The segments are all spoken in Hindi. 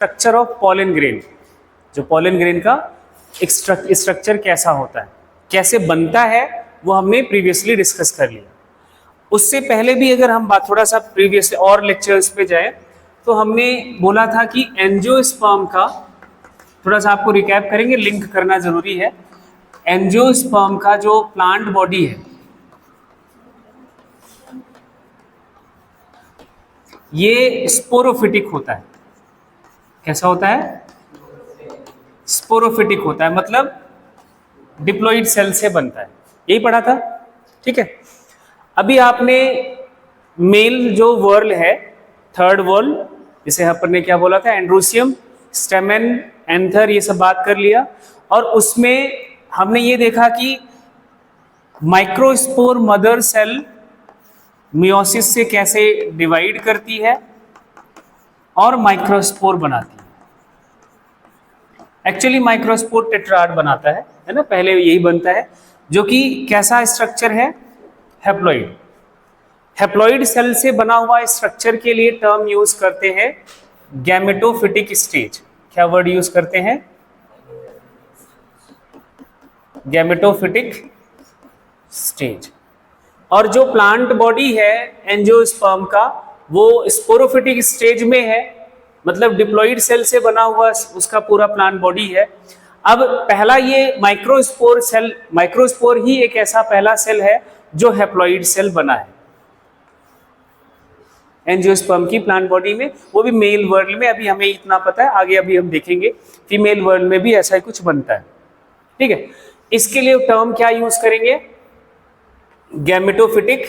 स्ट्रक्चर ऑफ पॉलन ग्रेन, जो पॉलन ग्रेन का एक स्ट्रक्चर कैसा होता है, कैसे बनता है, वो हमने प्रीवियसली डिस्कस कर लिया। उससे पहले भी अगर हम बात थोड़ा सा प्रीवियस और लेक्चर्स पे जाए तो हमने बोला था कि एंजियोस्पर्म का, थोड़ा सा आपको रिकैप करेंगे, लिंक करना जरूरी है। एंजियोस्पर्म का जो प्लांट बॉडी है ये स्पोरोफिटिक होता है। कैसा होता है? स्पोरोफिटिक होता है, मतलब डिप्लॉइड सेल से बनता है। यही पढ़ा था, ठीक है। अभी आपने मेल जो वर्ल है, थर्ड वर्ल, जिसे अपन ने क्या बोला था, एंड्रोसियम, स्टेमेन, एंथर, ये सब बात कर लिया। और उसमें हमने ये देखा कि माइक्रोस्पोर मदर सेल मियोसिस से कैसे डिवाइड करती है और माइक्रोस्पोर बनाती है। एक्चुअली माइक्रोस्पोर टेट्राड बनाता है ना, पहले यही बनता है, जो कि कैसा स्ट्रक्चर है, हैप्लॉइड। हैप्लॉइड सेल से बना हुआ स्ट्रक्चर के लिए टर्म यूज करते हैं गैमेटोफिटिक स्टेज। क्या वर्ड यूज करते हैं? Gametophytic stage. और जो प्लांट बॉडी है एंजियोस्पर्म का, वो स्पोरोफिटिक स्टेज में है, मतलब डिप्लॉइड सेल से बना हुआ उसका पूरा प्लांट बॉडी है। अब पहला ये माइक्रोस्पोर सेल, माइक्रोस्पोर ही एक ऐसा पहला सेल है जो हैप्लॉइड सेल बना है एंजियोस्पर्म की प्लांट बॉडी में, वो भी मेल वर्ल्ड में। अभी हमें इतना पता है, आगे अभी हम देखेंगे फीमेल वर्ल्ड में भी ऐसा ही कुछ बनता है, ठीक है। इसके लिए टर्म क्या यूज करेंगे? गैमेटोफिटिक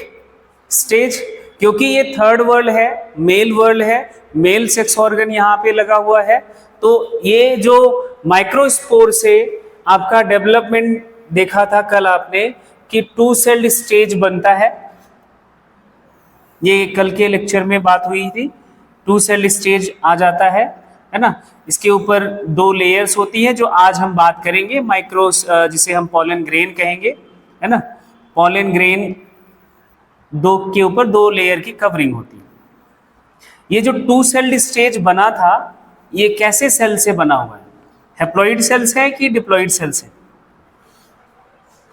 स्टेज, क्योंकि ये थर्ड वर्ल्ड है, मेल वर्ल्ड है, मेल सेक्स ऑर्गन यहाँ पे लगा हुआ है। तो ये जो माइक्रोस्पोर से आपका डेवलपमेंट देखा था कल आपने कि 2 सेल्ड स्टेज बनता है, ये कल के लेक्चर में बात हुई थी। 2 सेल्ड स्टेज आ जाता है ना। इसके ऊपर 2 लेयर्स होती है जो आज हम बात करेंगे, माइक्रोस, जिसे हम पॉलन ग्रेन कहेंगे, है ना। पॉलन ग्रेन दो के ऊपर 2 लेयर की कवरिंग होती है। ये जो 2 सेल्ड स्टेज बना था, ये कैसे सेल से बना हुआ है? हैप्लॉइड सेल्स है कि डिप्लॉइड सेल्स है?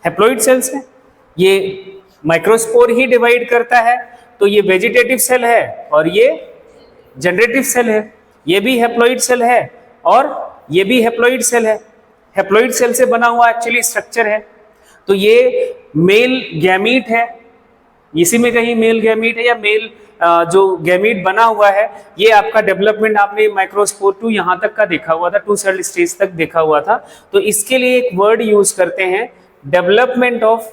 हैप्लॉइड सेल्स है। ये माइक्रोस्पोर ही डिवाइड करता है, तो ये वेजिटेटिव सेल है और ये जनरेटिव सेल है। ये भी हैप्लॉइड सेल है और ये भी हैप्लॉइड सेल है। हैप्लॉइड सेल से बना हुआ एक्चुअली स्ट्रक्चर है। तो ये मेल गैमीट है, इसी में कहीं मेल गैमीट है, या मेल जो गैमीट बना हुआ है, ये आपका डेवलपमेंट आपने माइक्रोस्पोर 2 यहां तक का देखा हुआ था, 2 सेल स्टेज तक देखा हुआ था। तो इसके लिए एक वर्ड यूज करते हैं, डेवलपमेंट ऑफ।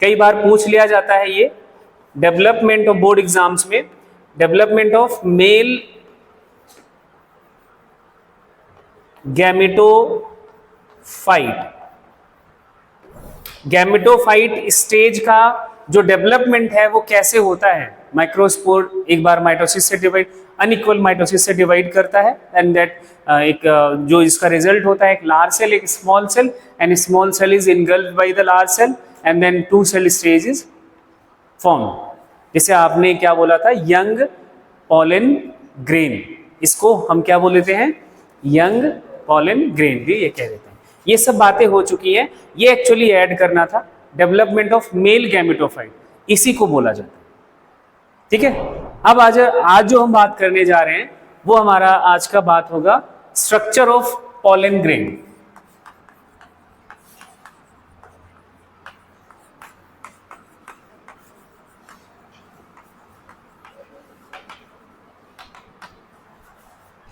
कई बार पूछ लिया जाता है ये डेवलपमेंट ऑफ, बोर्ड एग्जाम्स में, development of male gametophyte. Gametophyte stage का जो डेवलपमेंट है वो कैसे होता है? माइक्रोस्पोर एक बार माइटोसिस से डिवाइड, अनइक्वल माइटोसिस से डिवाइड करता है, एंड दैट एक जो इसका रिजल्ट होता है एक लार्ज सेल, एक small cell, and small cell is engulfed by the large cell, and then 2 cell stage is form. जिसे आपने क्या बोला था, यंग पॉलन ग्रेन। इसको हम क्या बोल देते हैं? यंग पॉलन ग्रेन भी ये कह देते हैं। ये सब बातें हो चुकी हैं, ये एक्चुअली ऐड करना था, डेवलपमेंट ऑफ मेल गैमेटोफाइट, इसी को बोला जाता है, ठीक है। अब आज जो हम बात करने जा रहे हैं वो हमारा आज का बात होगा स्ट्रक्चर ऑफ पॉलन ग्रेन।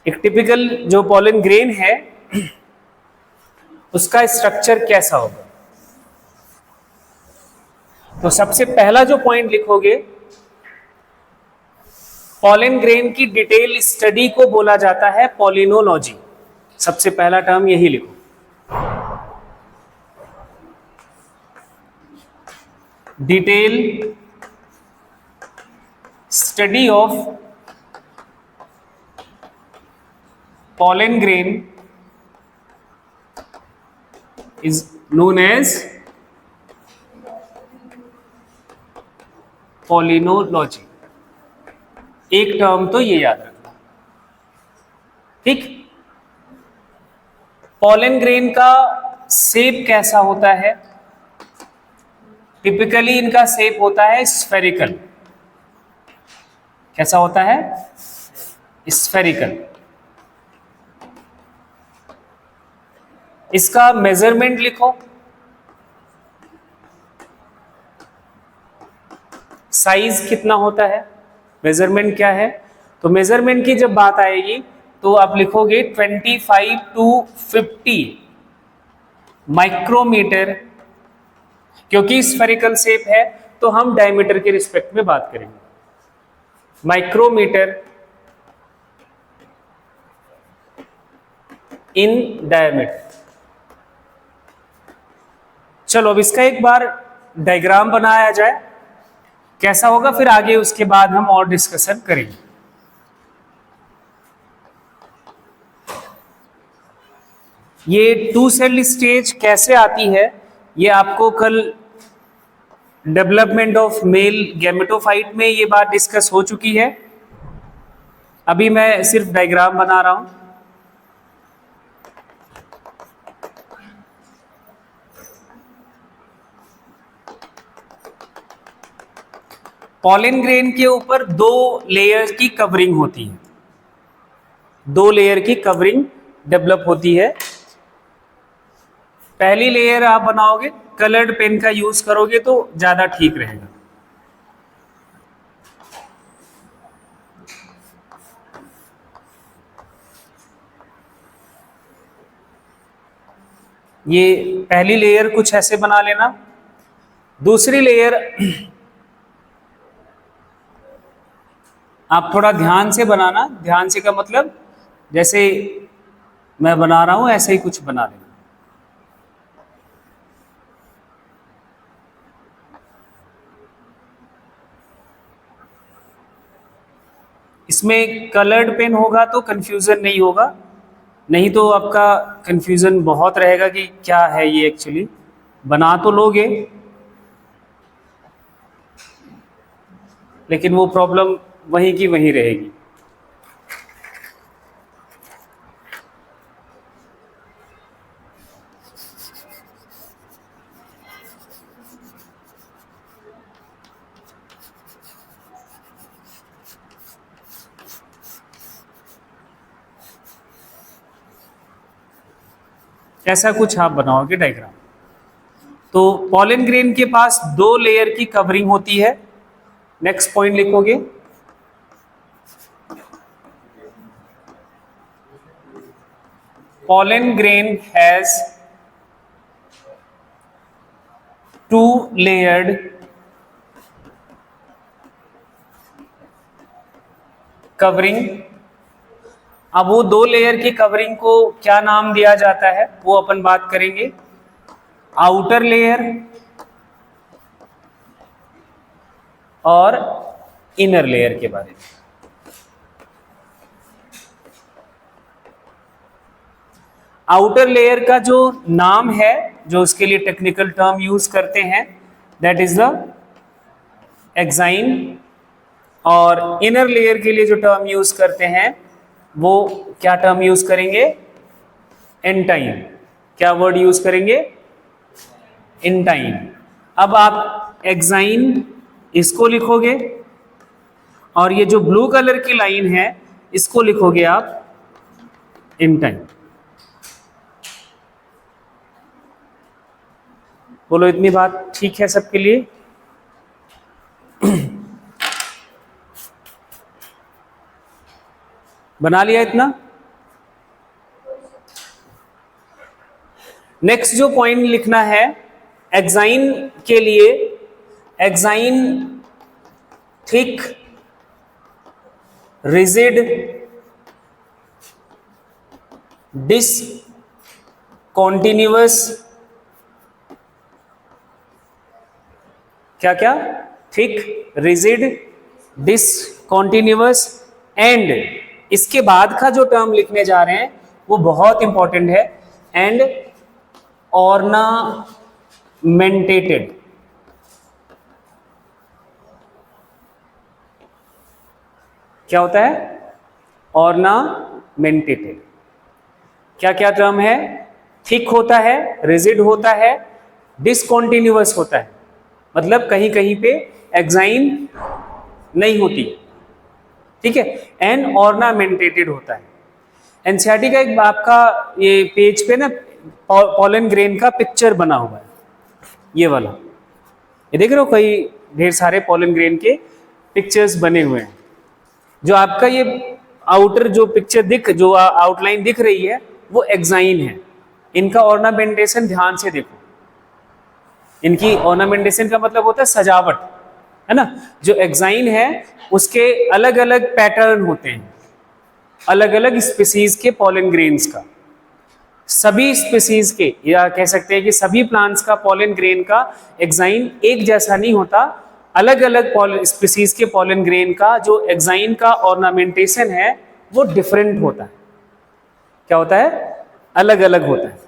एक टिपिकल जो पॉलन ग्रेन है उसका स्ट्रक्चर कैसा होगा? तो सबसे पहला जो पॉइंट लिखोगे, पॉलन ग्रेन की डिटेल स्टडी को बोला जाता है पॉलिनोलॉजी। सबसे पहला टर्म यही लिखो, detail study of pollen grain is known as पॉलिनोलॉजी। एक टर्म तो ये याद रखना। ठीक। पॉलन ग्रेन का शेप कैसा होता है? टिपिकली इनका शेप होता है स्फेरिकल। कैसा होता है? स्फेरिकल। इसका मेजरमेंट लिखो, साइज कितना होता है, मेजरमेंट क्या है? तो मेजरमेंट की जब बात आएगी तो आप लिखोगे 25 to 50 माइक्रोमीटर। क्योंकि स्फेरिकल शेप है तो हम डायमीटर के रिस्पेक्ट में बात करेंगे, माइक्रोमीटर इन डायमीटर। चलो अब इसका एक बार डायग्राम बनाया जाए, कैसा होगा, फिर आगे उसके बाद हम और डिस्कशन करेंगे। ये 2 सेल स्टेज कैसे आती है, ये आपको कल डेवलपमेंट ऑफ मेल गैमेटोफाइट में ये बात डिस्कस हो चुकी है। अभी मैं सिर्फ डायग्राम बना रहा हूं। पॉलन ग्रेन के ऊपर 2 लेयर की कवरिंग होती है, 2 लेयर की कवरिंग डेवलप होती है। पहली लेयर आप बनाओगे, कलर्ड पेन का यूज करोगे तो ज्यादा ठीक रहेगा। ये पहली लेयर कुछ ऐसे बना लेना। दूसरी लेयर आप थोड़ा ध्यान से बनाना, ध्यान से का मतलब जैसे मैं बना रहा हूं ऐसे ही कुछ बना लेना। इसमें कलर्ड पेन होगा तो कंफ्यूजन नहीं होगा, नहीं तो आपका कंफ्यूजन बहुत रहेगा कि क्या है ये। एक्चुअली बना तो लोगे लेकिन वो प्रॉब्लम वहीं की वहीं रहेगी। ऐसा कुछ आप बनाओगे डायग्राम। तो पॉलन ग्रेन के पास 2 लेयर की कवरिंग होती है। नेक्स्ट पॉइंट लिखोगे, pollen grain has 2 layered covering. अब वो 2 लेयर की कवरिंग को क्या नाम दिया जाता है वो अपन बात करेंगे, आउटर लेयर और इनर लेयर के बारे में। आउटर लेयर का जो नाम है, जो उसके लिए टेक्निकल टर्म यूज करते हैं, दैट इज द एक्साइन। और इनर लेयर के लिए जो टर्म यूज करते हैं वो क्या टर्म यूज करेंगे, एंटाइन। क्या वर्ड यूज करेंगे, एंटाइन। अब आप एक्साइन इसको लिखोगे और ये जो ब्लू कलर की लाइन है इसको लिखोगे आप एंटाइन। बोलो इतनी बात ठीक है सबके लिए? बना लिया इतना? नेक्स्ट जो पॉइंट लिखना है एक्साइन के लिए, एक्साइन थिक, रिजिड, डिसकॉन्टिन्यूअस, क्या क्या, थिक, रिजिड, डिसकॉन्टिन्यूअस, एंड इसके बाद का जो टर्म लिखने जा रहे हैं वो बहुत इंपॉर्टेंट है, एंड ऑर्नामेंटेटेड। क्या होता है? ऑर्नामेंटेटेड। मेंटेटेड। क्या क्या टर्म है? थिक होता है, रिजिड होता है, डिसकॉन्टिन्यूअस होता है, मतलब कहीं कहीं पे एक्साइन नहीं होती, ठीक है, एंड ऑर्नामेंटेटेड होता है। एनसीईआरटी का एक आपका ये पेज पे ना पॉलन ग्रेन का पिक्चर बना हुआ है, ये वाला, ये देख रहे हो, कई ढेर सारे पॉलन ग्रेन के पिक्चर्स बने हुए हैं। जो आपका ये आउटर जो पिक्चर जो आउटलाइन दिख रही है वो एक्साइन है। इनका ऑर्नामेंटेशन ध्यान से देखो, इनकी ऑर्नामेंटेशन का मतलब होता है सजावट, है ना। जो एक्साइन है उसके अलग अलग पैटर्न होते हैं, अलग अलग स्पीसीज के पॉलन ग्रेन्स का। सभी स्पीसीज के, या कह सकते हैं कि सभी प्लांट्स का पॉलन ग्रेन का एक्साइन एक जैसा नहीं होता, अलग अलग स्पीसीज के पॉलन ग्रेन का जो एक्साइन का ऑर्नामेंटेशन है वो डिफरेंट होता है। क्या होता है? अलग अलग होता है।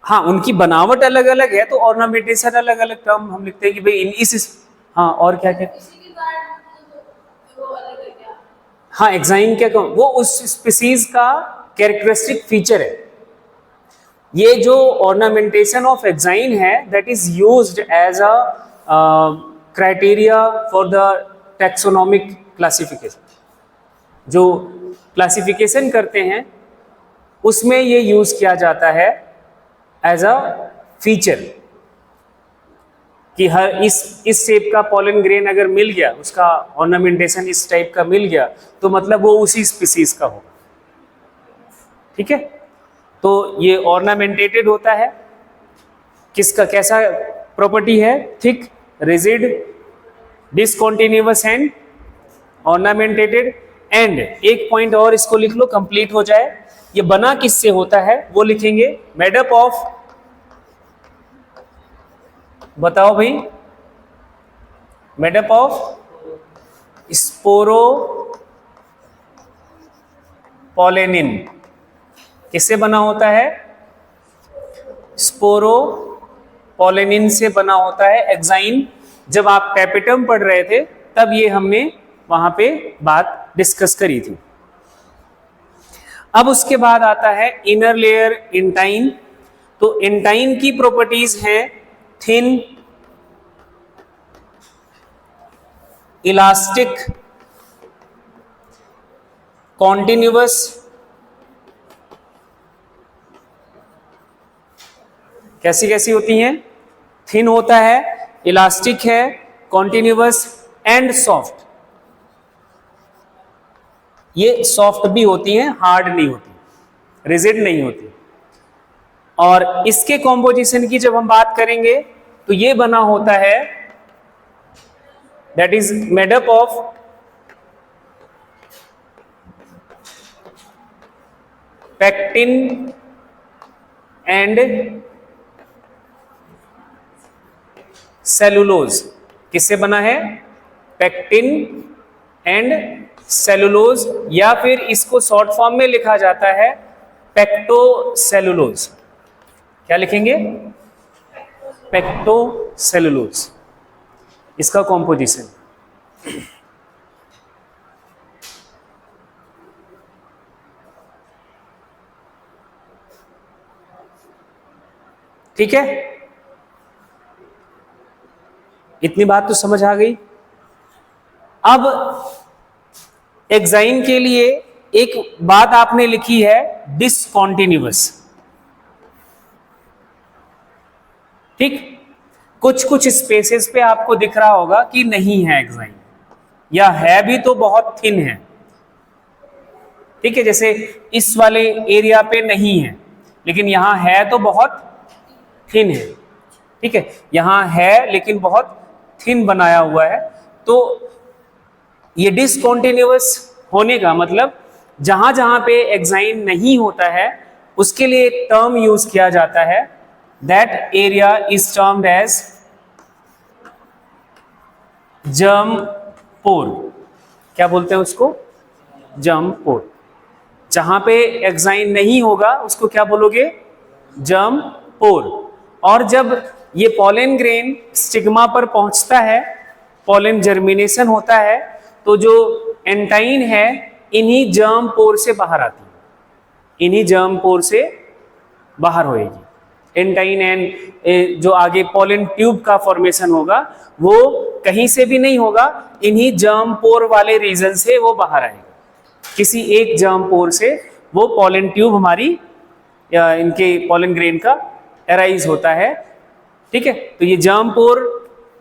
हाँ, उनकी बनावट अलग अलग है तो ऑर्नामेंटेशन अलग अलग टर्म हम लिखते हैं कि भाई इस हाँ, और क्या क्या, हाँ, एक्साइन क्या वो उस स्पीसीज का कैरेक्टरिस्टिक फीचर है। ये जो ऑर्नामेंटेशन ऑफ एक्साइन है that is used as a criteria for the taxonomic classification. जो क्लासिफिकेशन करते हैं उसमें ये यूज किया जाता है एज अ फीचर कि हर इस शेप का पॉलन ग्रेन अगर मिल गया, उसका ऑर्नामेंटेशन इस टाइप का मिल गया, तो मतलब वो उसी स्पीसीज का होगा, ठीक है। तो ये ऑर्नामेंटेटेड होता है, किसका कैसा प्रॉपर्टी है? Thick, rigid, discontinuous and ornamentated. And एक पॉइंट और इसको लिख लो, कंप्लीट हो जाए। ये बना किससे होता है वो लिखेंगे, मेड अप ऑफ, बताओ भाई, मेड अप ऑफ स्पोरोपोलेनिन। किससे बना होता है? स्पोरोपोलेनिन से बना होता है एक्साइन। जब आप टैपेटम पढ़ रहे थे तब ये हमने वहां पे बात डिस्कस करी थी। अब उसके बाद आता है इनर लेयर इंटाइन। तो इंटाइन की प्रॉपर्टीज हैं थिन, इलास्टिक, कॉन्टिन्यूअस, कैसी कैसी होती हैं? थिन होता है, इलास्टिक है, कॉन्टिन्यूअस एंड सॉफ्ट। ये सॉफ्ट भी होती हैं, हार्ड नहीं होती, रिजिड नहीं होती। और इसके कॉम्पोजिशन की जब हम बात करेंगे तो ये बना होता है, that is made up of pectin and cellulose. किससे बना है? पेक्टिन एंड सेलुलोज, या फिर इसको शॉर्ट फॉर्म में लिखा जाता है पेक्टोसेलुलोज। क्या लिखेंगे? पेक्टोसेलुलोज, इसका कॉम्पोजिशन। ठीक है, इतनी बात तो समझ आ गई। अब एक्साइन के लिए एक बात आपने लिखी है, डिसकॉन्टिन्यूअस। ठीक, कुछ कुछ स्पेसेस पे आपको दिख रहा होगा कि नहीं है एक्साइन, या है भी तो बहुत थिन है। ठीक है, जैसे इस वाले एरिया पे नहीं है, लेकिन यहां है तो बहुत थिन है। ठीक है, यहां है लेकिन बहुत थिन बनाया हुआ है। तो ये डिसकॉन्टिन्यूअस होने का मतलब जहां जहां पे एक्साइन नहीं होता है उसके लिए एक टर्म यूज किया जाता है, that area is termed as germ pore. क्या बोलते हैं उसको? Germ pore. जहां पे एक्साइन नहीं होगा उसको क्या बोलोगे? Germ pore. और जब ये पॉलन ग्रेन स्टिग्मा पर पहुंचता है, पॉलन जर्मिनेशन होता है, तो जो एंटाइन है इन्हीं जर्म पोर से बाहर आती है, इन्हीं जर्म पोर से बाहर होएगी। एंटाइन एंड जो आगे पॉलन ट्यूब का फॉर्मेशन होगा वो कहीं से भी नहीं होगा, इन्हीं जर्म पोर वाले रीजन से वो बाहर आएगा। किसी एक जर्म पोर से वो पॉलन ट्यूब हमारी या इनके पॉलन ग्रेन का अराइज होता है। ठीक है, तो ये जर्म पोर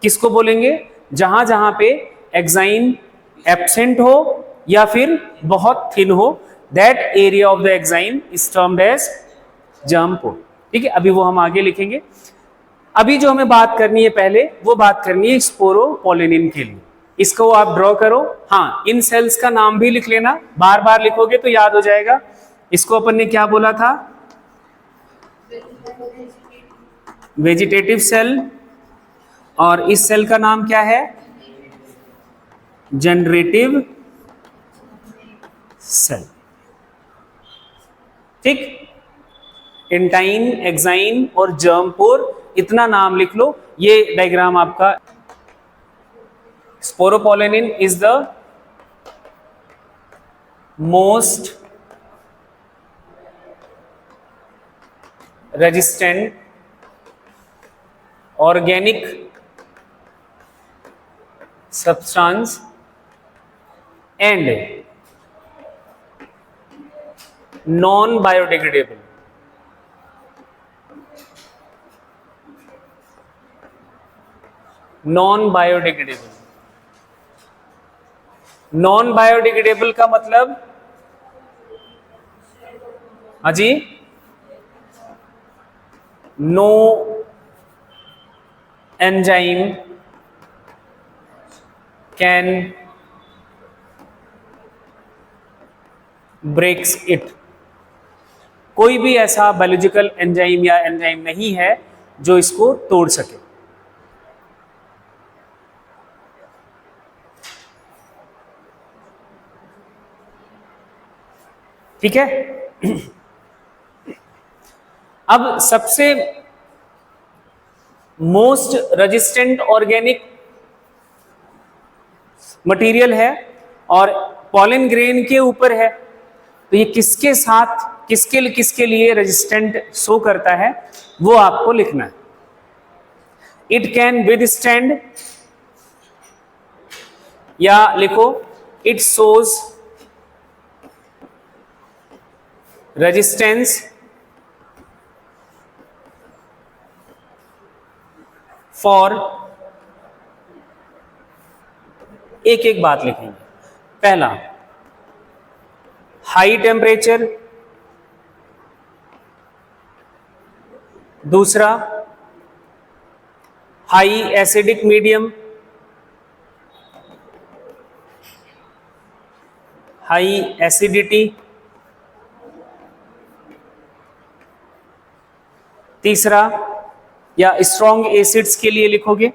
किसको बोलेंगे? जहां जहां पे एक्साइन एब्सेंट हो या फिर बहुत थिन हो, that area of the exine is termed as germ pore. ठीक है, अभी वो हम आगे लिखेंगे। अभी जो हमें बात करनी है पहले, वो बात करनी है स्पोरोपोलिनिन के लिए। इसको आप ड्रॉ करो। हाँ, इन सेल्स का नाम भी लिख लेना, बार बार लिखोगे तो याद हो जाएगा। इसको अपन ने क्या बोला था? Vegetative cell. और इस सेल का नाम क्या है? Generative cell. ठीक, एंटाइन, एक्साइन और जर्म पोर, इतना नाम लिख लो। ये डायग्राम आपका। Sporopollenin is the most resistant organic substance and non-biodegradable. Non-biodegradable. Non-biodegradable का मतलब? हाँ जी, no enzyme can breaks it. कोई भी ऐसा बायोलॉजिकल एंजाइम या एंजाइम नहीं है जो इसको तोड़ सके। ठीक है, अब सबसे मोस्ट रेजिस्टेंट ऑर्गेनिक मटेरियल है और पॉलन ग्रेन के ऊपर है, तो ये किसके साथ किसके लिए रेजिस्टेंट शो करता है वो आपको लिखना है। इट कैन विदस्टैंड, या लिखो इट शोज रेजिस्टेंस फॉर, एक एक बात लिखेंगे। पहला, हाई टेम्परेचर। दूसरा, high acidic medium, high acidity. तीसरा, या स्ट्रॉन्ग एसिड्स के लिए लिखोगे,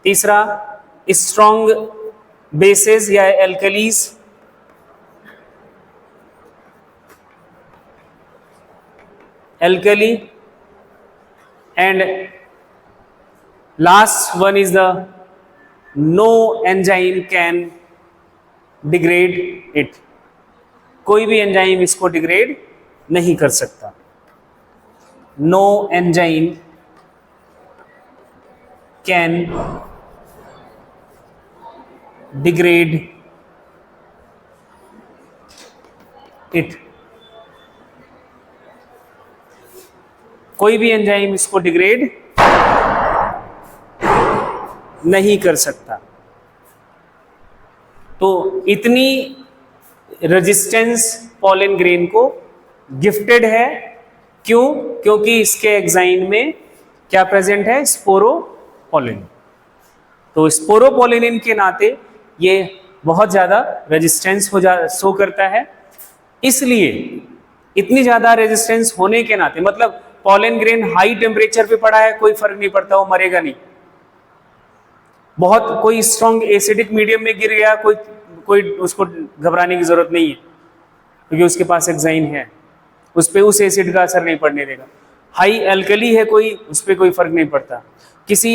तीसरा स्ट्रॉन्ग बेसेस या alkalis, alkali, and last one is the no enzyme can degrade it. कोई भी एंजाइम इसको डिग्रेड नहीं कर सकता। No enzyme can degrade it. कोई भी एंजाइम इसको डिग्रेड नहीं कर सकता। तो इतनी रेजिस्टेंस पॉलन ग्रेन को गिफ्टेड है। क्यों? क्योंकि इसके एग्जाइन में क्या प्रेजेंट है? स्पोरोपोलिन। तो स्पोरोपोलिन के नाते ये बहुत ज्यादा रेजिस्टेंस शो करता है। इसलिए इतनी ज्यादा रेजिस्टेंस होने के नाते, मतलब पॉलन ग्रेन हाई टेम्परेचर पे पड़ा है, कोई फर्क नहीं पड़ता, वो मरेगा नहीं। बहुत कोई स्ट्रॉन्ग एसिडिक मीडियम में गिर गया, कोई उसको घबराने की जरूरत नहीं है, क्योंकि उसके पास एग्जाइन है, उस पर उस एसिड का असर नहीं पड़ने देगा। हाई एल्कली है कोई, उस पर कोई फर्क नहीं पड़ता। किसी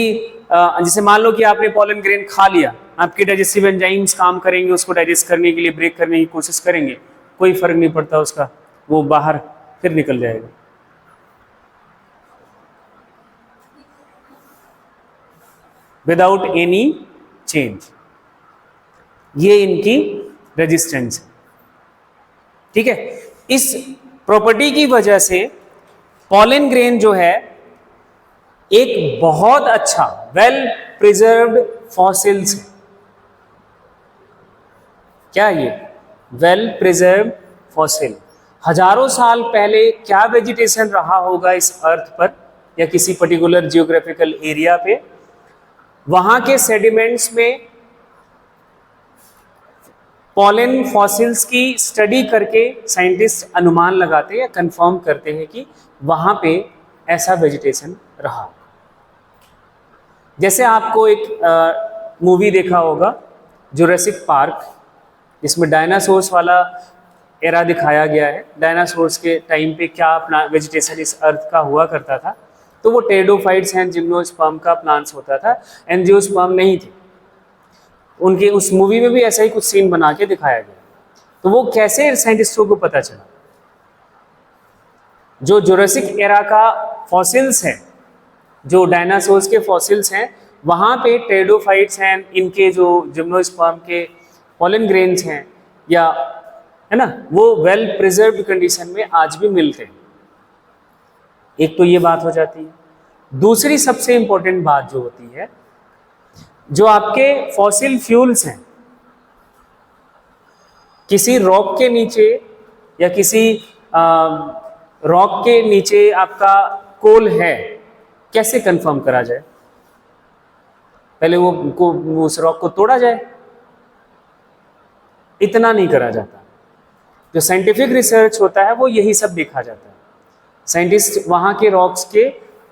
जैसे मान लो कि आपने पॉलन ग्रेन खा लिया आपके डाइजेस्टिव एंजाइम्स काम करेंगे, उसको डाइजेस्ट करने के लिए ब्रेक करने की कोशिश करेंगे, कोई फर्क नहीं पड़ता उसका, वो बाहर फिर निकल जाएगा। विदाउट एनी चेंज, ये इनकी रेजिस्टेंस है। ठीक है, इस प्रॉपर्टी की वजह से पॉलन ग्रेन जो है एक बहुत अच्छा वेल प्रिजर्व्ड फॉसिल्स है। क्या ये वेल प्रिजर्व्ड फॉसिल, हजारों साल पहले क्या वेजिटेशन रहा होगा इस अर्थ पर या किसी पर्टिकुलर जियोग्राफिकल एरिया पे, वहां के सेडिमेंट्स में पॉलन फॉसिल्स की स्टडी करके साइंटिस्ट अनुमान लगाते या कंफर्म करते हैं कि वहां पे ऐसा वेजिटेशन रहा। जैसे आपको एक मूवी देखा होगा जुरासिक पार्क, जिसमें डायनासोर्स वाला एरा दिखाया गया है, डायनासोर्स के टाइम पे क्या वेजिटेशन इस अर्थ का हुआ करता था। तो वो टेरिडोफाइट्स एंड जिम्नोस्पर्म का प्लांट्स होता था, एंजियोस्पर्म नहीं थे। उनके उस मूवी में भी ऐसा ही कुछ सीन बना के दिखाया गया। तो वो कैसे साइंटिस्टों को पता चला? जो जुरासिक एरा का फॉसिल्स है, जो डायनासोर्स के फॉसिल्स हैं, वहां पे टेरिडोफाइट्स हैं, इनके जो जिम्नोस्पर्म के पॉलन ग्रेन्स हैं या है ना, वो वेल प्रिजर्व्ड कंडीशन में आज भी मिलते हैं। एक तो ये बात हो जाती है। दूसरी सबसे इंपॉर्टेंट बात जो होती है, जो आपके फॉसिल फ्यूल्स हैं, किसी रॉक के नीचे या किसी रॉक के नीचे आपका कोल है, कैसे कंफर्म करा जाए? पहले वो उस रॉक को तोड़ा जाए, इतना नहीं करा जाता। जो साइंटिफिक रिसर्च होता है वो यही सब देखा जाता है। साइंटिस्ट वहाँ के रॉक्स के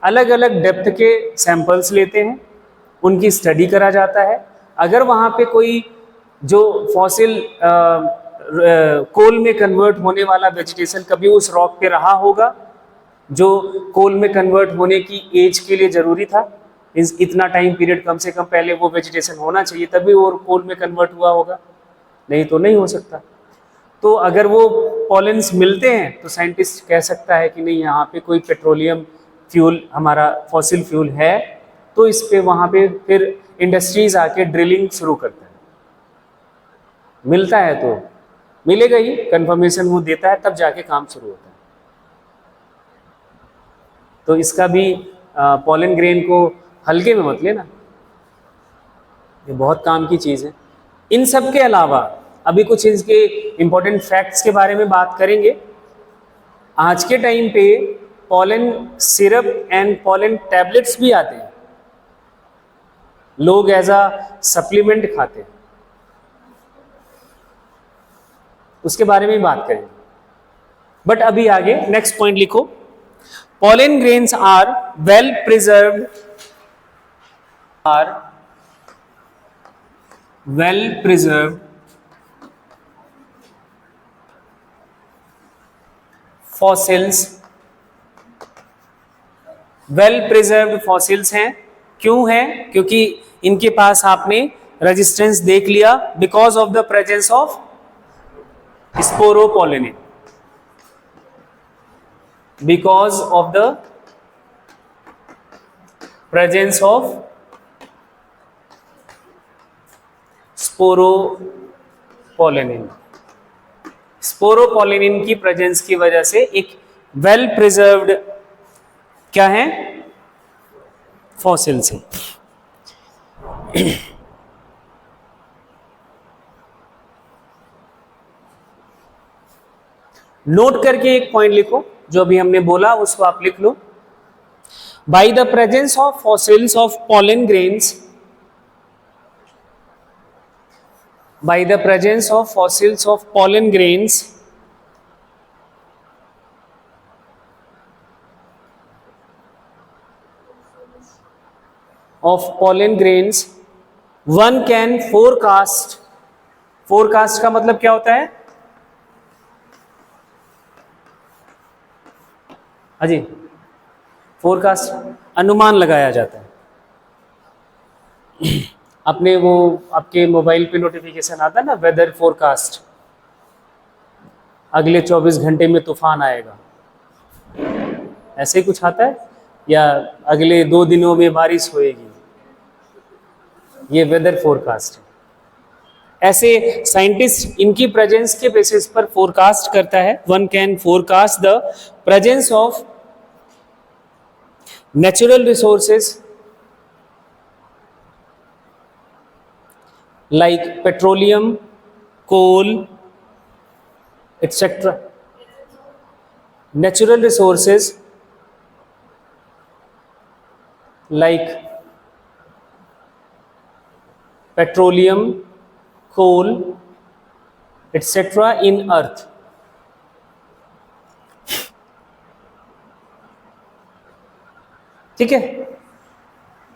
अलग अलग डेप्थ के सैंपल्स लेते हैं, उनकी स्टडी करा जाता है। अगर वहाँ पे कोई जो फॉसिल कोल में कन्वर्ट होने वाला वेजिटेशन कभी उस रॉक पे रहा होगा, जो कोल में कन्वर्ट होने की एज के लिए ज़रूरी था, इतना टाइम पीरियड कम से कम पहले वो वेजिटेशन होना चाहिए, तभी वो कोल में कन्वर्ट हुआ होगा, नहीं तो नहीं हो सकता। तो अगर वो पॉलेंस मिलते हैं तो साइंटिस्ट कह सकता है कि नहीं, यहाँ पे कोई पेट्रोलियम फ्यूल, हमारा फॉसिल फ्यूल है, तो इस पे वहाँ पे फिर इंडस्ट्रीज आके ड्रिलिंग शुरू करते हैं। मिलता है तो मिलेगा ही, कंफर्मेशन वो देता है, तब जाके काम शुरू होता है। तो इसका भी पॉलन ग्रेन को हल्के में मत लेना, ये बहुत काम की चीज़ है। इन सब के अलावा अभी कुछ इसके इंपॉर्टेंट फैक्ट्स के बारे में बात करेंगे। आज के टाइम पे pollen syrup and pollen tablets भी आते हैं, लोग एज अ सप्लीमेंट खाते हैं, उसके बारे में बात करेंगे। बट अभी आगे नेक्स्ट पॉइंट लिखो, pollen grains are well preserved, fossils, well preserved fossils हैं। क्यों हैं? क्योंकि इनके पास आपने रेजिस्टेंस देख लिया, because of the presence of sporopollenin, because of the presence of sporopollenin. Sporopollenin की प्रेजेंस की वजह से एक वेल प्रिजर्व्ड क्या है, फॉसिल्स है। नोट करके एक पॉइंट लिखो, जो अभी हमने बोला उसको आप लिख लो। By the presence of fossils of pollen grains, by the presence of fossils of pollen grains, one can forecast, forecast का मतलब क्या होता है अजी? फोरकास्ट अनुमान लगाया जाता है। अपने वो आपके मोबाइल पे नोटिफिकेशन आता है ना, वेदर फोरकास्ट, अगले 24 घंटे में तूफान आएगा, ऐसे ही कुछ आता है, या अगले 2 दिनों में बारिश होएगी, ये वेदर फोरकास्ट है। ऐसे साइंटिस्ट इनकी प्रेजेंस के बेसिस पर फोरकास्ट करता है। One can forecast the presence of natural resources like petroleum, coal, etc. Natural resources like petroleum, coal, etc. in earth. ठीक है,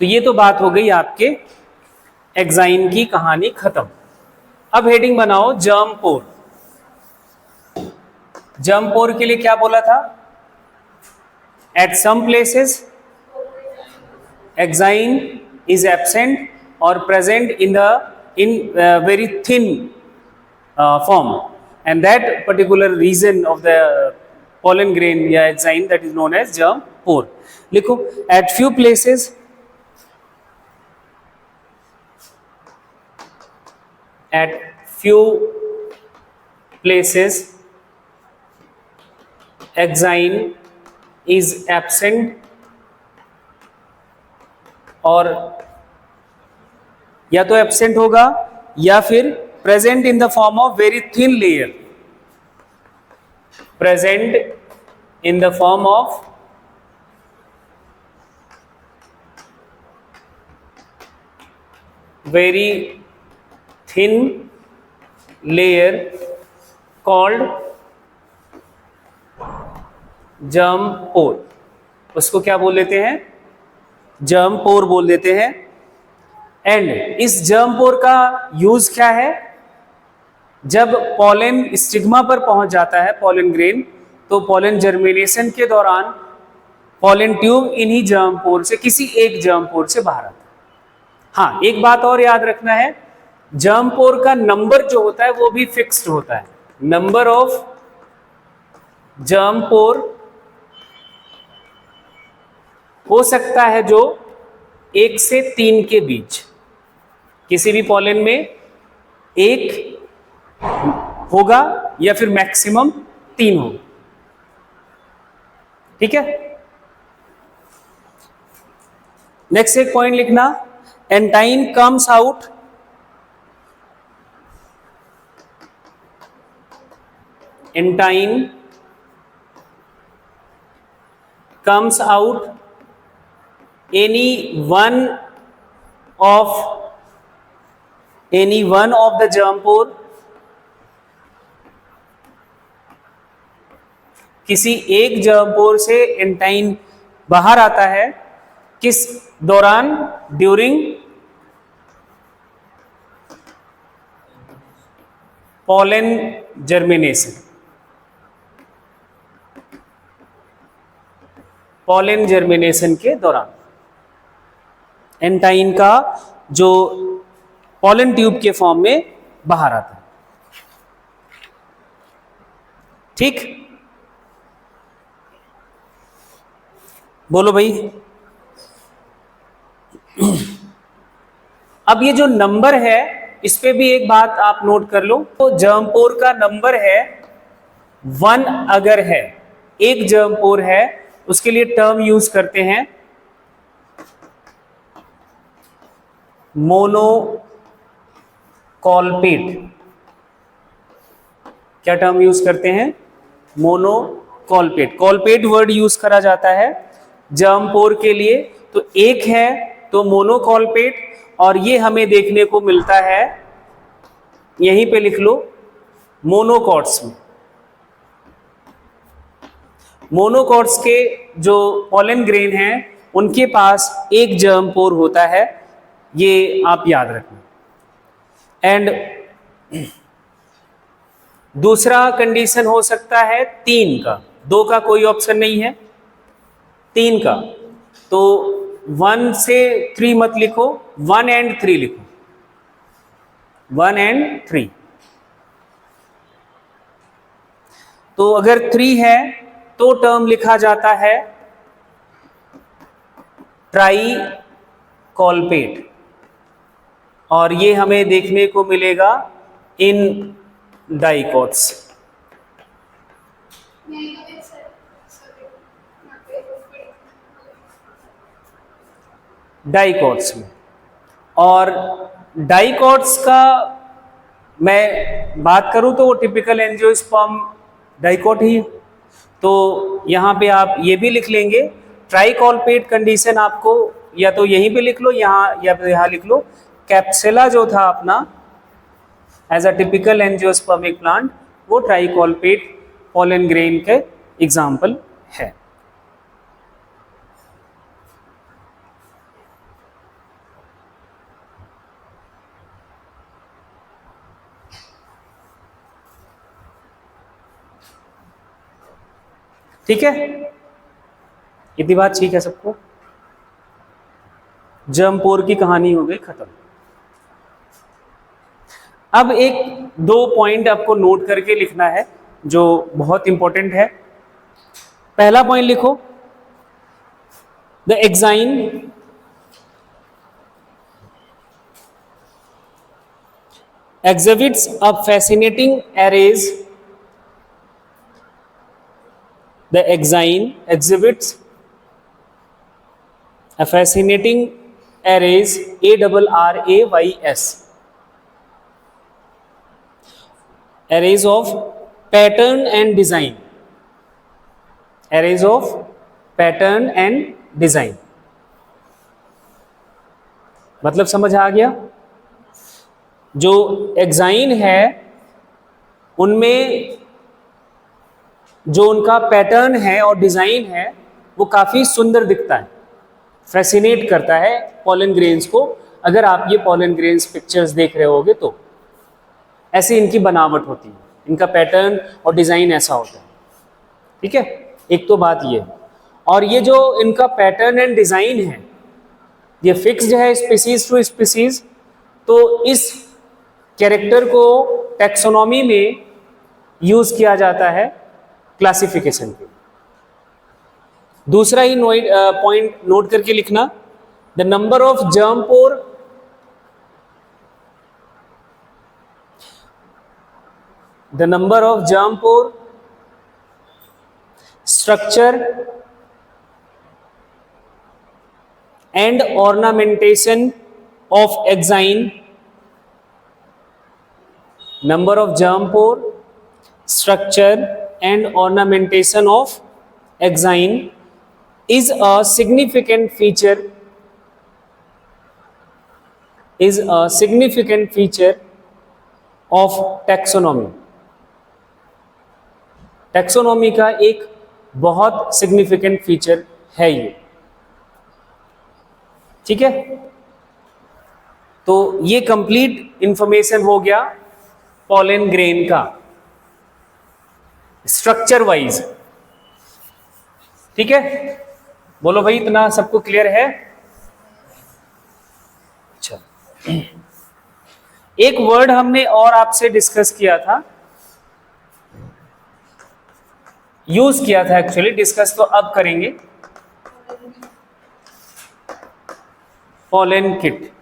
तो ये तो बात हो गई आपके एक्साइन की कहानी खत्म। अब हेडिंग बनाओ जर्म पोर। जर्म पोर के लिए क्या बोला था? At some places exine is absent और present in very thin form, and that particular region of the pollen grain या exine that is known as germ pore. लिखो, at few places at few places exine is absent और या तो एब्सेंट होगा या फिर प्रेजेंट in the form of very thin layer, present in the form of very thin layer called germ pore। उसको क्या बोल देते हैं? germ pore बोल देते हैं। एंड इस germ pore का यूज क्या है? जब पॉलन स्टिग्मा पर पहुंच जाता है, पॉलन ग्रेन, तो पॉलन जर्मिनेशन के दौरान पॉलन ट्यूब इन्हीं germ pore से, किसी एक germ pore से बाहर आता है। हाँ, एक बात और याद रखना है, जर्म पोर का नंबर जो होता है वो भी फिक्स्ड होता है। नंबर ऑफ जर्म पोर हो सकता है जो 1 से 3 के बीच, किसी भी पॉलन में 1 होगा या फिर मैक्सिमम 3 होगा। ठीक है, नेक्स्ट एक पॉइंट लिखना, एंटाइन comes out entine comes out any one of the germ pore, किसी एक germ pore से एंटाइन बाहर आता है, किस दौरान? During pollen germination, pollen germination के दौरान एंटाइन का जो पॉलन ट्यूब के फॉर्म में बाहर आता है। ठीक, बोलो भाई। अब ये जो नंबर है, इस पे भी एक बात आप नोट कर लो, तो जर्म पोर का नंबर है 1। अगर है एक जर्म पोर है, उसके लिए टर्म यूज करते हैं मोनोकॉल्पेट। क्या टर्म यूज करते हैं? मोनोकॉल्पेट। कॉल्पेट वर्ड यूज करा जाता है जर्म पोर के लिए, तो एक है तो मोनोकॉल्पेट, और ये हमें देखने को मिलता है, यहीं पे लिख लो, मोनोकॉट्स में। मोनोकॉट्स के जो पॉलन ग्रेन हैं उनके पास एक जर्म पोर होता है, ये आप याद रखना। एंड दूसरा कंडीशन हो सकता है 3 का, 2 का कोई ऑप्शन नहीं है, 3 का। तो 1 से 3 मत लिखो, 1 and 3 लिखो। 1 and 3। तो अगर 3 है तो टर्म लिखा जाता है ट्राई कॉल्पेट, और ये हमें देखने को मिलेगा इन डाइकोट्स। डाइकोट्स में, और डाइकोट्स का मैं बात करूं तो वो टिपिकल एंजियोस्पर्म डाइकोट ही। तो यहाँ पे आप ये भी लिख लेंगे ट्राइकॉल्पेट कंडीशन, आपको या तो यहीं पे लिख लो यहाँ, या फिर यहाँ लिख लो कैप्सुला जो था अपना as a typical angiospermic plant, वो ट्राइकॉल्पेट पॉलन ग्रेन के एग्जाम्पल है। ठीक है, इतनी बात ठीक है सबको। जर्मपोर की कहानी हो गई खत्म। अब एक दो पॉइंट आपको नोट करके लिखना है जो बहुत इंपॉर्टेंट है। पहला पॉइंट लिखो, the exine exhibits a fascinating arrays, the exine exhibits a fascinating arrays, ARRAYS, arrays of pattern and design, arrays of pattern and design। मतलब समझ आ गया? जो एक्साइन है उनमें जो उनका पैटर्न है और डिजाइन है वो काफी सुंदर दिखता है, फैसिनेट करता है पॉलन ग्रेन्स को। अगर आप ये पॉलन ग्रेन्स पिक्चर्स देख रहे होगे तो ऐसी इनकी बनावट होती है, इनका पैटर्न और डिजाइन ऐसा होता है। ठीक है, एक तो बात ये। और ये जो इनका पैटर्न एंड डिजाइन है ये फिक्स्ड है स्पीसीज टू स्पीसीज, तो इस कैरेक्टर को टैक्सोनॉमी में यूज किया जाता है क्लासिफिकेशन के। दूसरा ही पॉइंट नोट करके लिखना, the number of germ pore structure and ornamentation of exine, number of germ pore, structure and ornamentation of exine is a significant feature of taxonomy। Taxonomy का एक बहुत सिग्निफिकेंट फीचर है ये। ठीक है, तो ये कंप्लीट इंफॉर्मेशन हो गया पॉलन ग्रेन का स्ट्रक्चर वाइज। ठीक है, बोलो भाई, इतना सबको क्लियर है? अच्छा, एक वर्ड हमने और आपसे डिस्कस किया था, यूज किया था एक्चुअली, डिस्कस तो अब करेंगे, pollen kit,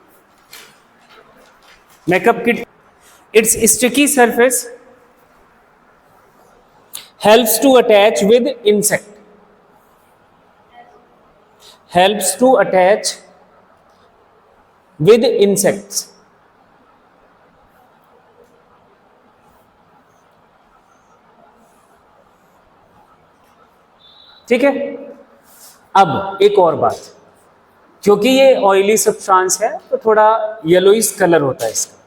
makeup kit. Its sticky surface helps to attach with insect, helps to attach with insects। ठीक है, अब एक और बात, क्योंकि ये ऑयली सब्सटेंस है तो थोड़ा येलोइश कलर होता है इसका।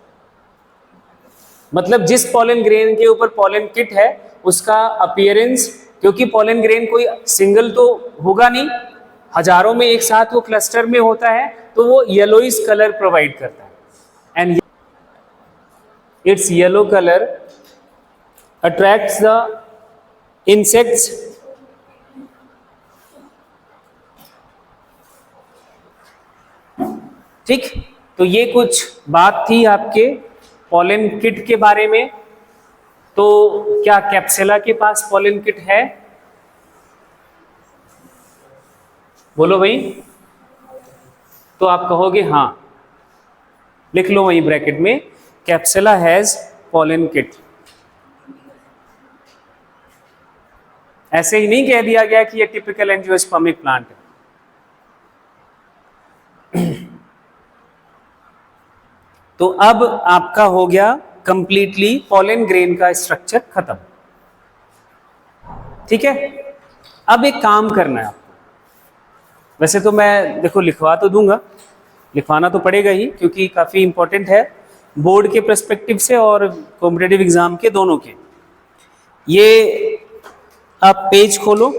मतलब जिस पॉलन ग्रेन के ऊपर पॉलन किट है उसका अपीयरेंस, क्योंकि पॉलन ग्रेन कोई सिंगल तो होगा नहीं, हजारों में एक साथ वो क्लस्टर में होता है, तो वो येलोइश कलर प्रोवाइड करता है। And it's yellow colour attracts the insects ठीक, तो ये कुछ बात थी आपके पॉलन किट के बारे में, तो क्या कैप्सुला के पास पॉलन किट है? बोलो भाई। तो आप कहोगे हाँ, लिख लो वहीं ब्रैकेट में, कैप्सुला हैज पॉलन किट। ऐसे ही नहीं कह दिया गया कि ये टिपिकल एंजियोस्पर्मिक प्लांट है। तो अब आपका हो गया कंप्लीटली पॉलन ग्रेन का स्ट्रक्चर खत्म। ठीक है, अब एक काम करना है आपको। वैसे तो मैं देखो लिखवा तो दूंगा, लिखवाना तो पड़ेगा ही, क्योंकि काफ़ी इंपॉर्टेंट है बोर्ड के पर्सपेक्टिव से और कॉम्पिटेटिव एग्जाम के दोनों के। ये आप पेज खोलो,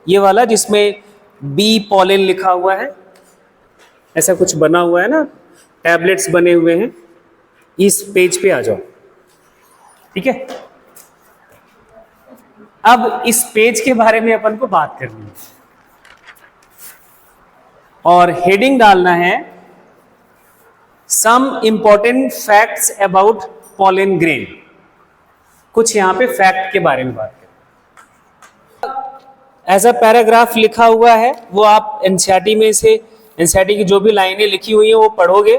ये वाला जिसमें बी पॉलन लिखा हुआ है, ऐसा कुछ बना हुआ है ना, टैबलेट्स बने हुए हैं, इस पेज पे आ जाओ। ठीक है, अब इस पेज के बारे में अपन को बात करनी है और हेडिंग डालना है some important facts about pollen grain. कुछ यहां पे फैक्ट के बारे में बात करें। एज अ पैराग्राफ लिखा हुआ है, वो आप एनसीईआरटी में से, एनसीईआरटी की जो भी लाइनें लिखी हुई हैं वो पढ़ोगे।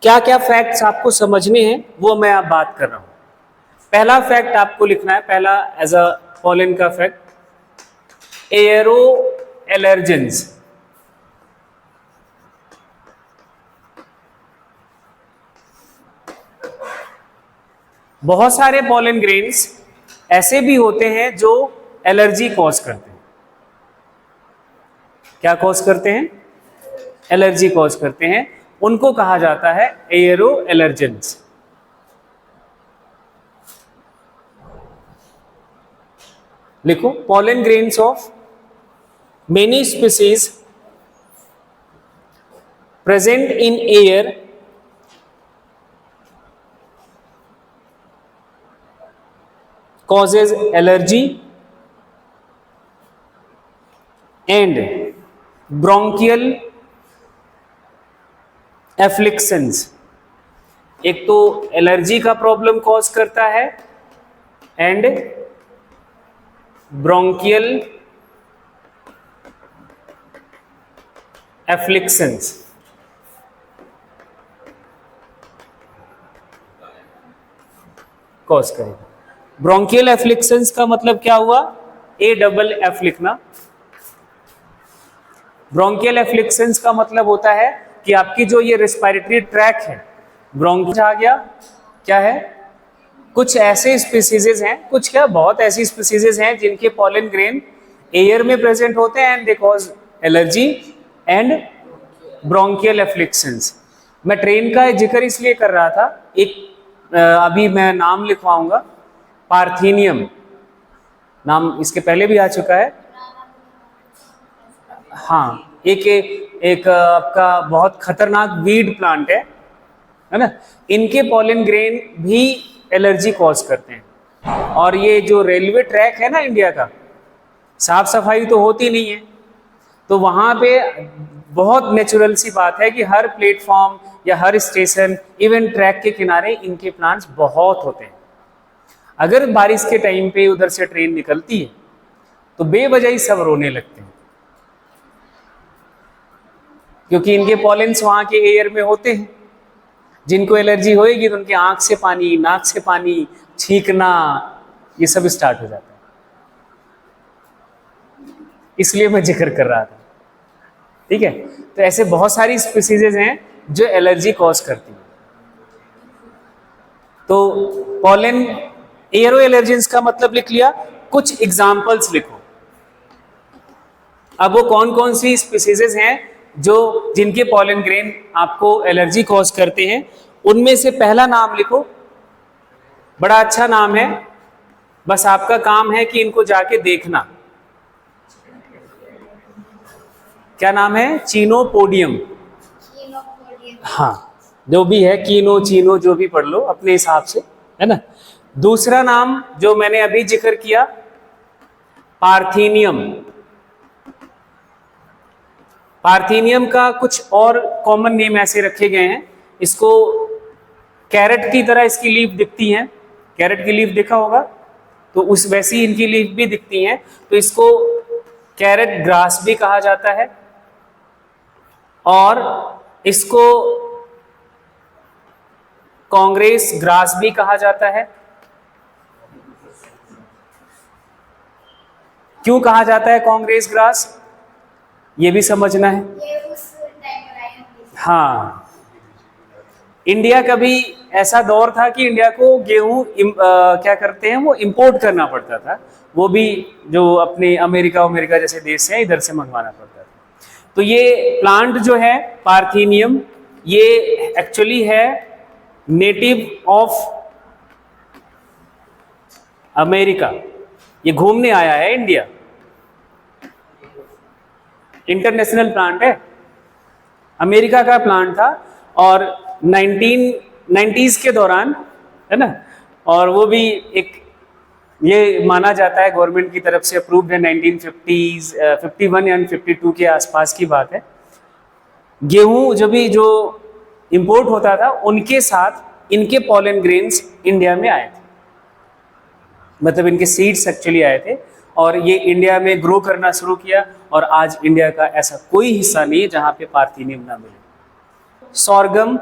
क्या क्या फैक्ट्स आपको समझने हैं वो मैं आप बात कर रहा हूं। पहला फैक्ट आपको लिखना है, पहला एज अ पॉलन का फैक्ट, एयरो एलर्जेंस। बहुत सारे पॉलन ग्रेन्स ऐसे भी होते हैं जो एलर्जी कॉज करते हैं। क्या कॉज करते हैं? एलर्जी कॉज करते हैं, उनको कहा जाता है एयरो एलर्जेंस। लिखो, pollen grains of many species present in air causes allergy and bronchial afflictions। एक तो एलर्जी का प्रॉब्लम कॉज करता है एंड ब्रोंकियल एफ्लिक्शंस। कॉज करेगा। ब्रोंकियल एफ्लिक्शंस का मतलब क्या हुआ? ए डबल एफ लिखना। ब्रोंकियल एफ्लिक्शंस का मतलब होता है कि आपकी जो ये रेस्पिरेटरी ट्रैक है, ब्रोंकियल आ गया, क्या है, कुछ ऐसे स्पीसीजेस हैं, कुछ क्या बहुत ऐसी स्पीसीजेस हैं जिनके पॉलन ग्रेन एयर में प्रेजेंट होते हैं and they cause allergy and bronchial afflictions. मैं ट्रेन का जिक्र इसलिए कर रहा था, एक अभी मैं नाम लिखवाऊंगा, पार्थेनियम नाम इसके पहले भी आ चुका है। हाँ, एक आपका बहुत खतरनाक वीड प्लांट है ना, इनके पॉलन ग्रेन भी एलर्जी कॉज करते हैं। और ये जो रेलवे ट्रैक है ना इंडिया का, साफ सफाई तो होती नहीं है, तो वहाँ पे बहुत नेचुरल सी बात है कि हर प्लेटफॉर्म या हर स्टेशन, इवन ट्रैक के किनारे इनके प्लांट्स बहुत होते हैं। अगर बारिश के टाइम पे उधर से ट्रेन निकलती है तो बेवजह ही सब रोने लगते हैं, क्योंकि इनके पॉलेंस वहाँ के एयर में होते हैं। जिनको एलर्जी होएगी तो उनकी आंख से पानी, नाक से पानी, छींकना, ये सब स्टार्ट हो जाता है। इसलिए मैं जिक्र कर रहा था। ठीक है, तो ऐसे बहुत सारी स्पीसीजेज हैं जो एलर्जी कॉज करती हैं। तो पॉलन एयरो एलर्जेंस का मतलब लिख लिया, कुछ एग्जाम्पल्स लिखो। अब वो कौन कौन सी स्पीसीजेज हैं जो जिनके पॉलन ग्रेन आपको एलर्जी कॉज करते हैं, उनमें से पहला नाम लिखो। बड़ा अच्छा नाम है, बस आपका काम है कि इनको जाके देखना। क्या नाम है? चीनोपोडियम। हाँ, जो भी है, कीनो चीनो जो भी पढ़ लो अपने हिसाब से, है ना। दूसरा नाम जो मैंने अभी जिक्र किया, पार्थेनियम। पार्थेनियम का कुछ और कॉमन नेम ऐसे रखे गए हैं, इसको कैरेट की तरह इसकी लीफ दिखती हैं, कैरेट की लीफ देखा होगा, तो उस वैसी इनकी लीफ भी दिखती हैं, तो इसको कैरेट ग्रास भी कहा जाता है और इसको कांग्रेस ग्रास भी कहा जाता है। क्यों कहा जाता है कांग्रेस ग्रास, ये भी समझना है। ये उस टाइम पर आई होंगी। हाँ, इंडिया का भी ऐसा दौर था कि इंडिया को गेहूं क्या करते हैं, वो इंपोर्ट करना पड़ता था, वो भी जो अपने अमेरिका जैसे देश हैं इधर से मंगवाना पड़ता था। तो ये प्लांट जो है पार्थेनियम, ये एक्चुअली है नेटिव ऑफ अमेरिका, ये घूमने आया है इंडिया, इंटरनेशनल प्लांट है, अमेरिका का प्लांट था और 1990s के दौरान, है ना, और वो भी एक ये माना जाता है गवर्नमेंट की तरफ से अप्रूव्ड है, 1950s 51 या 52 के आसपास की बात है। गेहूं जब भी जो इंपोर्ट होता था उनके साथ इनके पॉलन ग्रेन्स इंडिया में आए थे, मतलब इनके सीड्स एक्चुअली आए थे और ये इंडिया में ग्रो करना शुरू किया और आज इंडिया का ऐसा कोई हिस्सा नहीं है जहां पे पार्थेनियम ना मिले। सॉर्गम,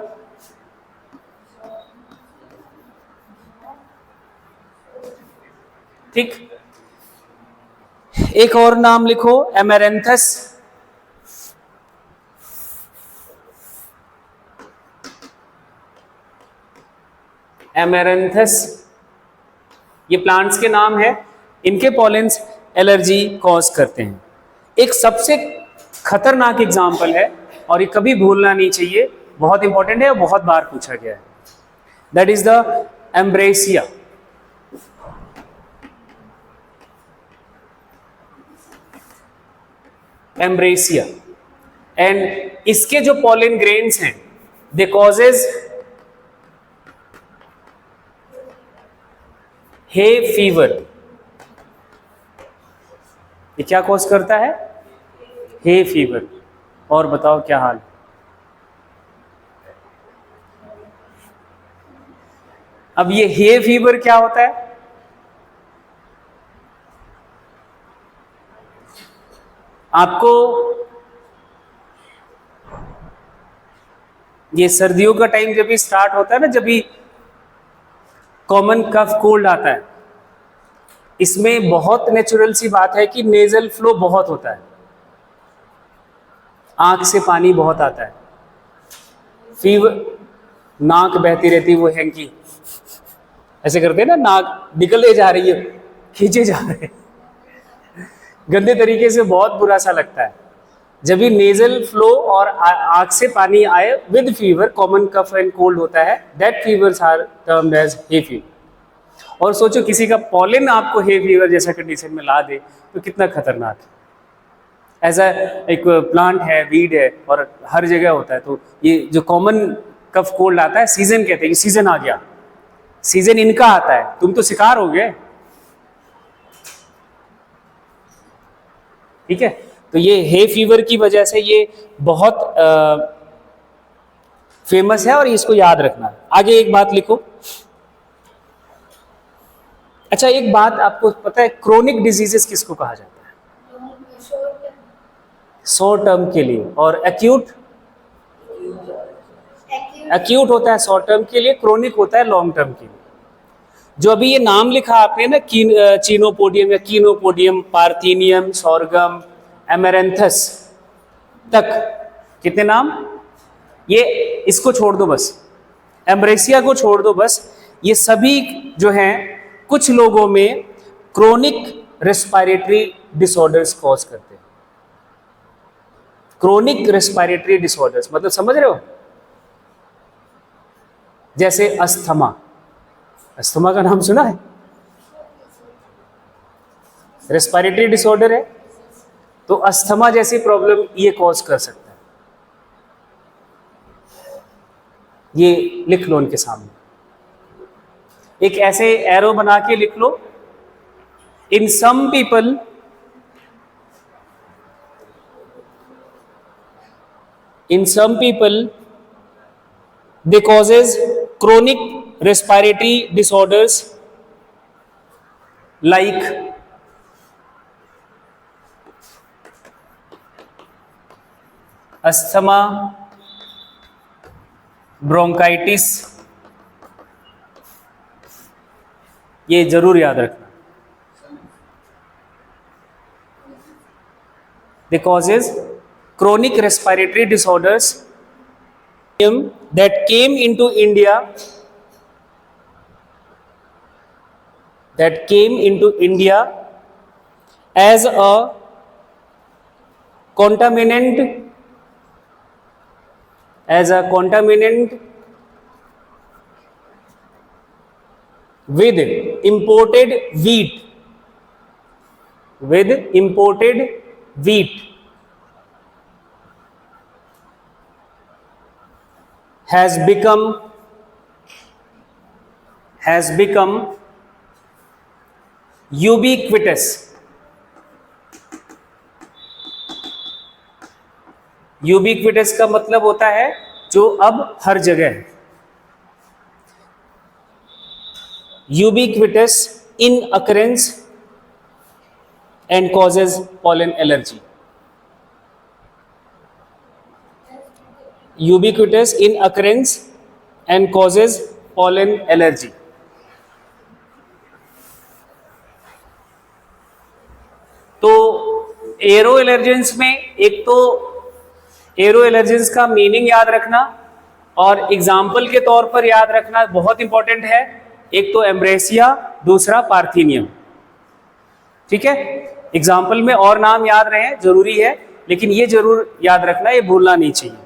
ठीक, एक और नाम लिखो एमेरेंथस, एमेरेंथस, ये प्लांट्स के नाम है, इनके पॉलेंस एलर्जी कॉज करते हैं। एक सबसे खतरनाक एग्जाम्पल है और ये कभी भूलना नहीं चाहिए, बहुत इंपॉर्टेंट है और बहुत बार पूछा गया है, दैट इज द एम्ब्रेसिया। एम्ब्रेसिया, एंड इसके जो पॉलन ग्रेन्स हैं दे कॉजेज हे फीवर। ये क्या कॉज करता है, हे फीवर। और बताओ क्या हाल, अब ये हे फीवर क्या होता है, आपको ये सर्दियों का टाइम जब भी स्टार्ट होता है ना, जब भी कॉमन कफ कोल्ड आता है, इसमें बहुत नेचुरल सी बात है कि नेजल फ्लो बहुत होता है, आंख से पानी बहुत आता है, फीवर, नाक बहती रहती है, वो हैंकी ऐसे करते हैं ना, नाक निकले जा रही है, खींचे जा रहे हैं, गंदे तरीके से, बहुत बुरा सा लगता है जब भी नेजल फ्लो और आंख से पानी आए with fever, common cough and cold होता है, that fevers are termed as hay fever. और सोचो किसी का पॉलन आपको हे फीवर जैसा कंडीशन में ला दे तो कितना खतरनाक है। ऐसा एक प्लांट है, वीड है और हर जगह होता है, तो ये जो कॉमन कफ कोल्ड आता है, सीजन कहते हैं, ये सीजन आ गया, सीजन इनका आता है, तुम तो शिकार हो गए, ठीक है। तो ये हे फीवर की वजह से ये बहुत फेमस है और इसको याद रखना। आगे एक बात लिखो, अच्छा एक बात आपको पता है, क्रोनिक डिजीजेस किसको कहा जाता है, शॉर्ट टर्म के लिए, और एक्यूट, एक्यूट होता है शॉर्ट टर्म के लिए, क्रोनिक होता है लॉन्ग टर्म के लिए। जो अभी ये नाम लिखा आपने ना, चीनोपोडियम या कीनोपोडियम, पार्थेनियम, सॉर्गम, एमेरेंथस तक, कितने नाम, ये इसको छोड़ दो बस, एम्ब्रेसिया को छोड़ दो बस, ये सभी जो हैं कुछ लोगों में क्रोनिक रेस्पिरेटरी डिसऑर्डर्स कॉज करते हैं। क्रोनिक रेस्पिरेटरी डिसऑर्डर्स मतलब समझ रहे हो, जैसे अस्थमा, अस्थमा का नाम सुना है, रेस्पिरेटरी डिसऑर्डर है, तो अस्थमा जैसी प्रॉब्लम ये कॉज कर सकता है। ये लिख लो उनके सामने, एक ऐसे एरो बना के लिख लो, in some people they causes chronic respiratory disorders like asthma, bronchitis, ये जरूर याद रखना. The causes chronic respiratory disorders that came into India as a contaminant with imported wheat has become ubiquitous. Ubiquitous का मतलब होता है जो अब हर जगह है. Ubiquitous in occurrence and causes pollen allergy. Ubiquitous in occurrence and causes pollen allergy. तो एरो एलर्जेंस में एक तो एरो एलर्जेंस का मीनिंग याद रखना और एग्जाम्पल के तौर पर याद रखना बहुत इंपॉर्टेंट है. एक तो एम्ब्रेसिया, दूसरा पार्थीनियम. ठीक है, एग्जाम्पल में और नाम याद रहे जरूरी है, लेकिन ये जरूर याद रखना, ये भूलना नहीं चाहिए.